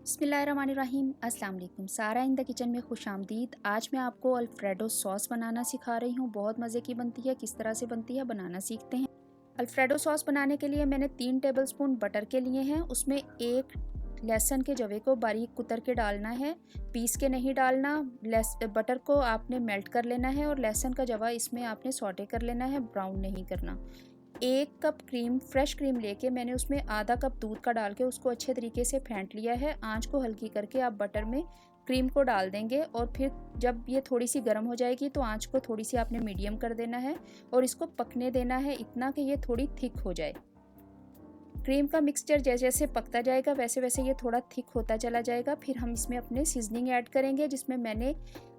बिस्मिल्लाहिर्रहमानिर्रहीम। अस्सलाम वालेकुम। सारा इन द किचन में खुशामदीद। आज मैं आपको अल्फ्रेडो सॉस बनाना सिखा रही हूँ। बहुत मज़े की बनती है। किस तरह से बनती है बनाना सीखते हैं। अल्फ्रेडो सॉस बनाने के लिए मैंने 3 टेबलस्पून बटर के लिए हैं। उसमें एक लहसुन के जवे को बारीक कुतर के डालना है, पीस के नहीं डालना। बटर को आपने मेल्ट कर लेना है और लहसुन का जवा इसमें आपने सौटे कर लेना है, ब्राउन नहीं करना। 1 कप क्रीम, फ्रेश क्रीम लेके मैंने उसमें आधा कप दूध का डाल के उसको अच्छे तरीके से फेंट लिया है। आंच को हल्की करके आप बटर में क्रीम को डाल देंगे और फिर जब ये थोड़ी सी गर्म हो जाएगी तो आंच को थोड़ी सी आपने मीडियम कर देना है और इसको पकने देना है इतना कि ये थोड़ी थिक हो जाए। क्रीम का मिक्सचर जैसे जैसे पकता जाएगा वैसे वैसे ये थोड़ा थिक होता चला जाएगा। फिर हम इसमें अपने सीजनिंग ऐड करेंगे, जिसमें मैंने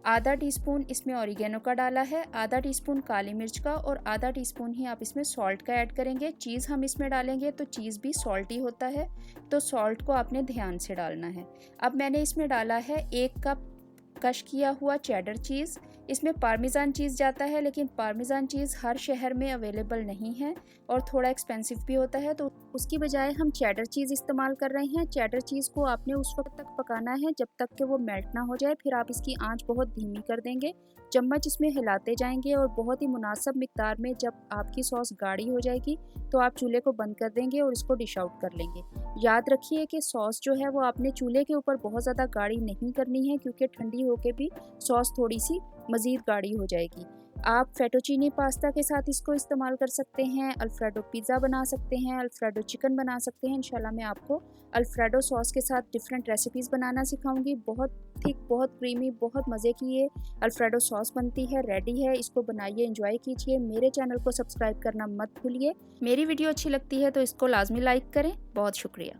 आधा टीस्पून इसमें ऑरिगेनो का डाला है, आधा टीस्पून काली मिर्च का और आधा टीस्पून ही आप इसमें सॉल्ट का ऐड करेंगे। चीज़ हम इसमें डालेंगे तो चीज़ भी सॉल्टी होता है, तो सॉल्ट को आपने ध्यान से डालना है। अब मैंने इसमें डाला है 1 कप कश किया हुआ चेडर चीज़। इसमें पार्मेज़ान चीज़ जाता है, लेकिन पार्मेज़ान चीज़ हर शहर में अवेलेबल नहीं है और थोड़ा एक्सपेंसिव भी होता है, तो उसकी बजाय हम चेडर चीज़ इस्तेमाल कर रहे हैं। चेडर चीज़ को आपने उस वक्त तक पकाना है जब तक कि वो मेल्ट ना हो जाए। फिर आप इसकी आंच बहुत धीमी कर देंगे, चम्मच इसमें हिलाते जाएंगे और बहुत ही मुनासिब मिकदार में जब आपकी सॉस गाढ़ी हो जाएगी तो आप चूल्हे को बंद कर देंगे और इसको डिश आउट कर लेंगे। याद रखिए कि सॉस जो है वो आपने चूल्हे के ऊपर बहुत ज़्यादा गाढ़ी नहीं करनी है, क्योंकि ठंडी होके भी सॉस थोड़ी सी मज़ीद गाढ़ी हो जाएगी। आप फेटोचीनी पास्ता के साथ इसको इस्तेमाल कर सकते हैं, अल्फ्रेडो पिज़्ज़ा बना सकते हैं, अल्फ्रेडो चिकन बना सकते हैं। इंशाल्लाह मैं आपको अल्फ्रेडो सॉस के साथ डिफरेंट रेसिपीज़ बनाना सिखाऊंगी। बहुत थिक, बहुत क्रीमी, बहुत मज़े की ये अल्फ्रेडो सॉस बनती है। रेडी है, इसको बनाइए, एंजॉय कीजिए। मेरे चैनल को सब्सक्राइब करना मत भूलिए। मेरी वीडियो अच्छी लगती है तो इसको लाजमी लाइक करें। बहुत शुक्रिया।